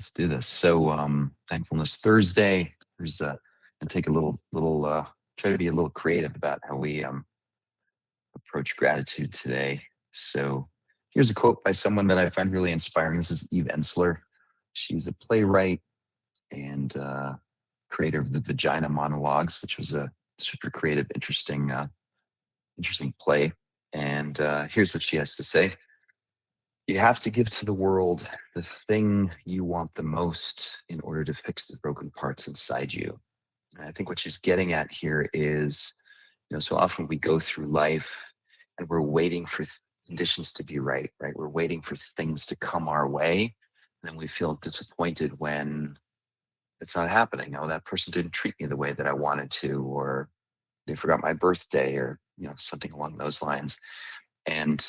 Let's do this. So, Thankfulness Thursday. There's and take a try to be a little creative about how we approach gratitude today. So, here's a quote by someone that I find really inspiring. This is Eve Ensler. She's a playwright and creator of the Vagina Monologues, which was a super creative, interesting play. And here's what she has to say. You have to give to the world the thing you want the most in order to fix the broken parts inside you. And I think what she's getting at here is, so often we go through life and we're waiting for conditions to be right, right? We're waiting for things to come our way. And then we feel disappointed when it's not happening. Oh, that person didn't treat me the way that I wanted to, or they forgot my birthday, or, something along those lines. And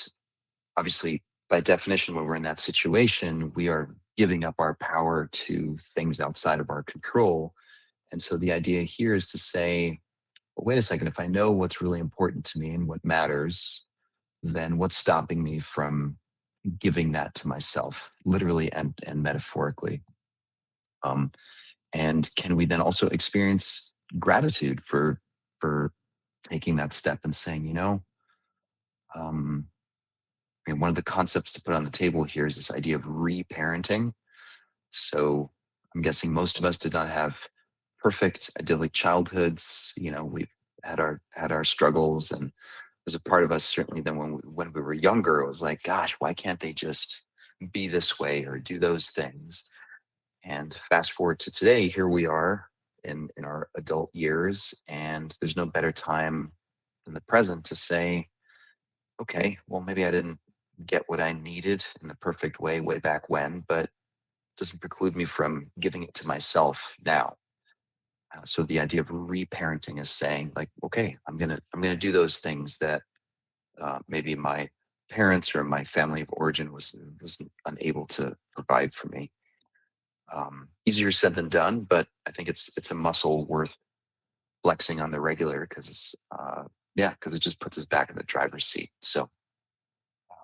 obviously, by definition, when we're in that situation, we are giving up our power to things outside of our control. And so the idea here is to say, well, wait a second, if I know what's really important to me and what matters, then what's stopping me from giving that to myself, literally and metaphorically? Um, and can we then also experience gratitude for taking that step and saying, um, one of the concepts to put on the table here is this idea of reparenting. So I'm guessing most of us did not have perfect, idyllic childhoods. We've had our struggles, and there's a part of us certainly then when we were younger, it was like, gosh, why can't they just be this way or do those things? And fast forward to today, here we are in our adult years, and there's no better time than the present to say, okay, well, maybe I didn't get what I needed in the perfect way back when, but doesn't preclude me from giving it to myself now. So the idea of reparenting is saying, like, okay, I'm gonna do those things that maybe my parents or my family of origin was unable to provide for me. Easier said than done, but I think it's a muscle worth flexing on the regular because because it just puts us back in the driver's seat. So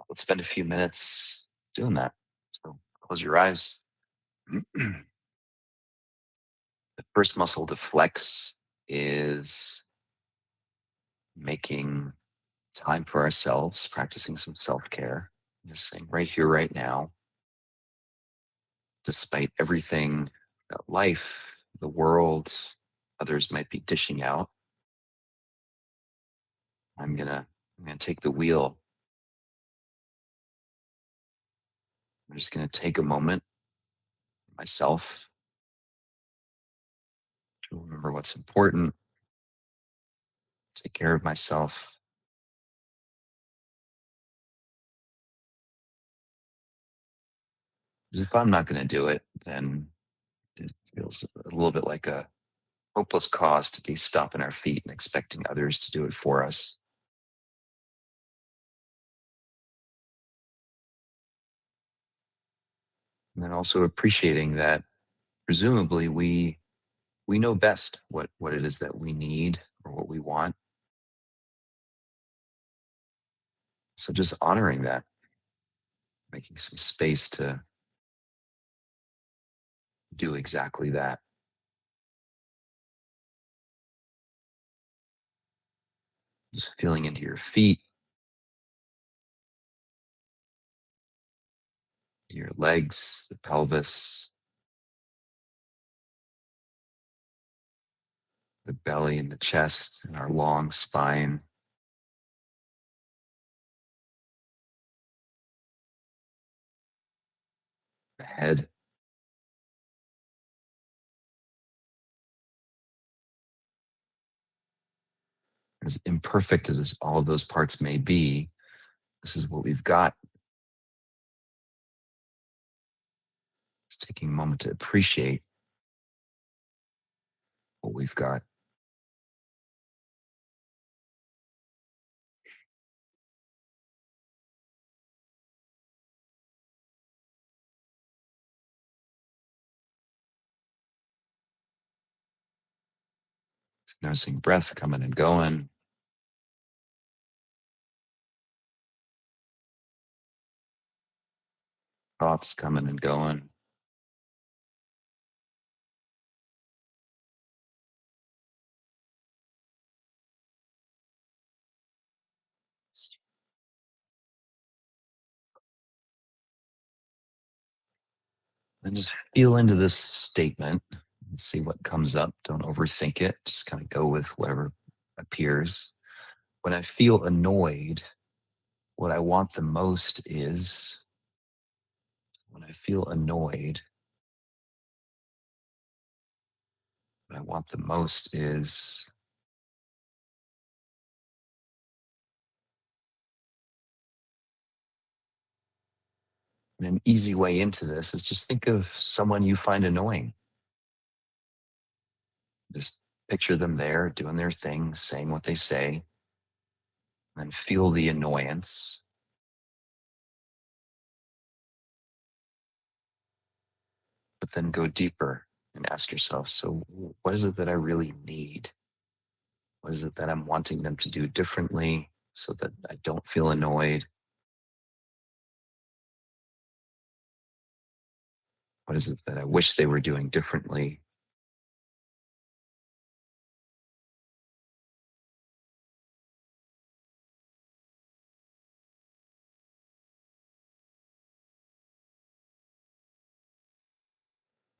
let's spend a few minutes doing that. So close your eyes. The first muscle to flex is making time for ourselves, practicing some self care. Just saying, right here, right now, despite everything that life, the world, others might be dishing out, I'm gonna take the wheel. I'm just gonna take a moment myself to remember what's important, take care of myself. Because if I'm not gonna do it, then it feels a little bit like a hopeless cause to be stomping our feet and expecting others to do it for us. And then also appreciating that presumably we know best what it is that we need or what we want. So just honoring that, making some space to do exactly that. Just feeling into your feet, your legs, the pelvis, the belly and the chest, and our long spine, the head. As imperfect as all of those parts may be, this is what we've got. Just taking a moment to appreciate what we've got. Just noticing breath coming and going, thoughts coming and going. And just feel into this statement and see what comes up. Don't overthink it. Just kind of go with whatever appears. When I feel annoyed, what I want the most is, when I feel annoyed, what I want the most is, and an easy way into this is just think of someone you find annoying. Just picture them there doing their thing, saying what they say, and feel the annoyance. But then go deeper and ask yourself, so what is it that I really need? What is it that I'm wanting them to do differently so that I don't feel annoyed? What is it that I wish they were doing differently?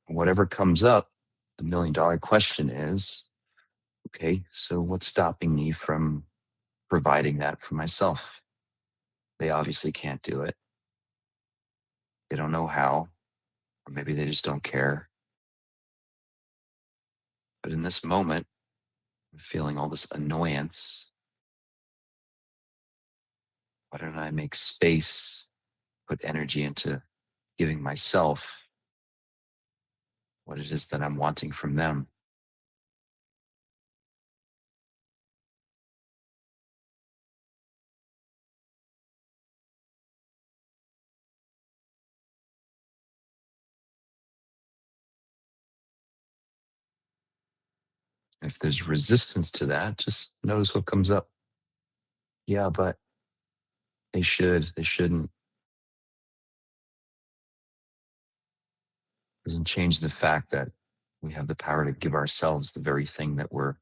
Whatever comes up, the $1 million question is, okay, so what's stopping me from providing that for myself? They obviously can't do it. They don't know how, or maybe they just don't care. But in this moment, I'm feeling all this annoyance. Why don't I make space, put energy into giving myself what it is that I'm wanting from them? If there's resistance to that, just notice what comes up. Yeah, but they should, they shouldn't. Doesn't change the fact that we have the power to give ourselves the very thing that we're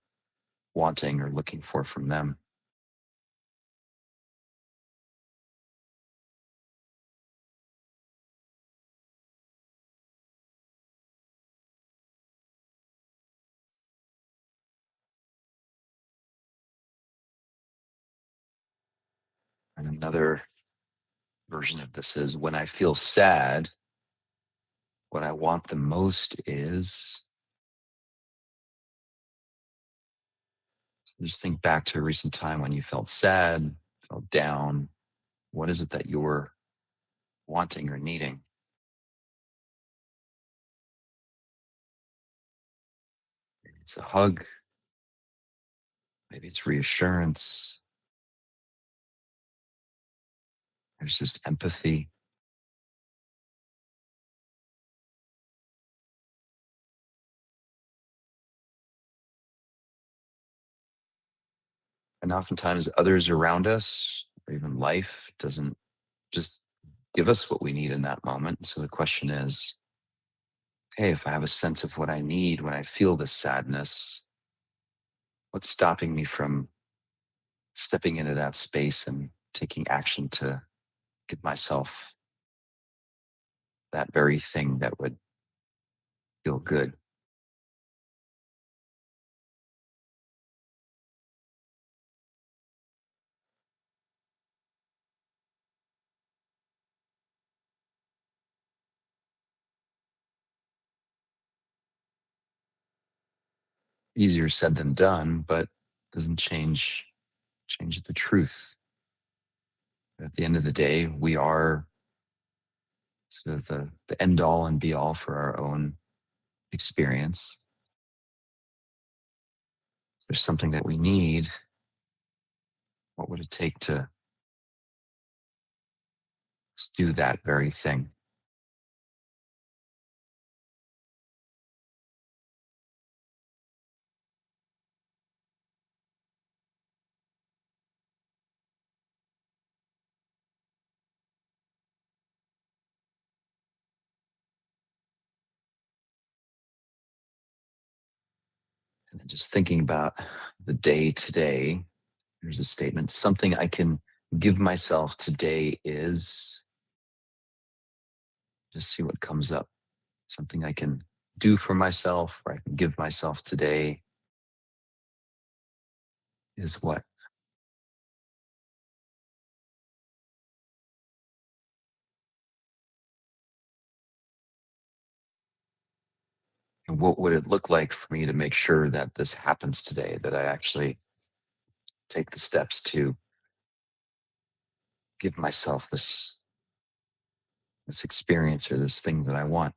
wanting or looking for from them. And another version of this is, when I feel sad, what I want the most is, so just think back to a recent time when you felt sad, felt down. What is it that you're wanting or needing? Maybe it's a hug, maybe it's reassurance, there's just empathy. And oftentimes, others around us, or even life, doesn't just give us what we need in that moment. So the question is, hey, if I have a sense of what I need when I feel this sadness, what's stopping me from stepping into that space and taking action to give myself that very thing that would feel good? Easier said than done, but doesn't change the truth. At the end of the day, we are sort of the end all and be all for our own experience. If there's something that we need, what would it take to do that very thing? And then just thinking about the day today, there's a statement, something I can give myself today is, just see what comes up. something I can do for myself, or I can give myself today is what? And what would it look like for me to make sure that this happens today, that I actually take the steps to give myself this experience or this thing that I want?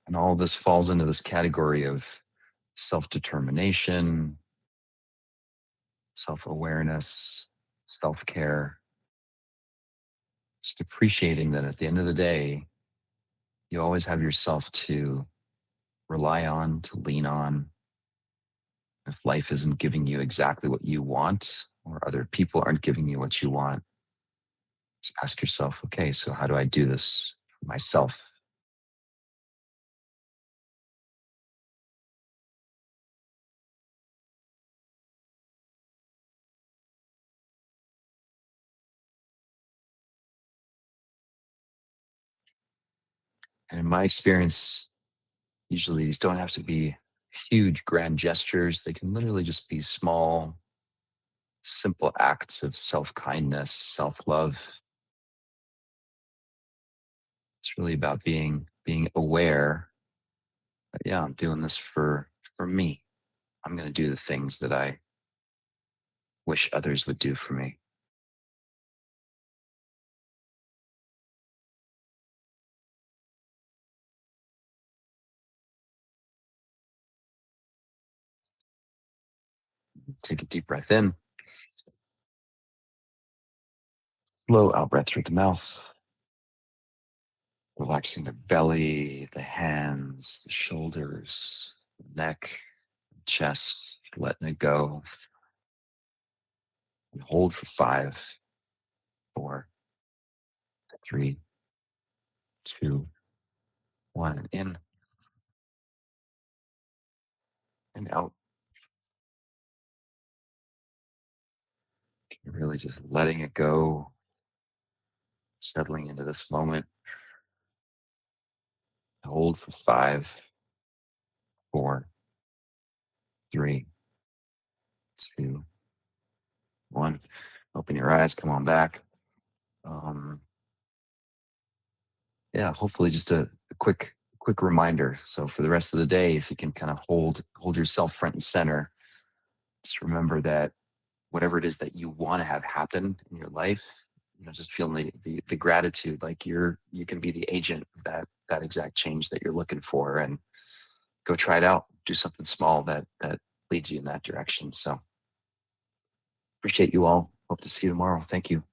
And all this falls into this category of self-determination, self-awareness, self-care, just appreciating that at the end of the day, you always have yourself to rely on, to lean on. If life isn't giving you exactly what you want, or other people aren't giving you what you want, just ask yourself, okay, so how do I do this for myself? And in my experience, usually these don't have to be huge, grand gestures. They can literally just be small, simple acts of self kindness, self love. It's really about being aware that, yeah, I'm doing this for me. I'm going to do the things that I wish others would do for me. Take a deep breath in, slow out breath through the mouth, relaxing the belly, the hands, the shoulders, the neck, chest, letting it go. And hold for 5, 4, 3, 2, 1. And in and out. You're really just letting it go, settling into this moment. Hold for 5, 4, 3, 2, 1. Open your eyes, come on back. Um, yeah, hopefully just a quick reminder. So for the rest of the day, if you can kind of hold yourself front and center, just remember that whatever it is that you want to have happen in your life, just feeling the gratitude, like you can be the agent of that exact change that you're looking for, and go try it out. Do something small that leads you in that direction. So appreciate you all. Hope to see you tomorrow. Thank you.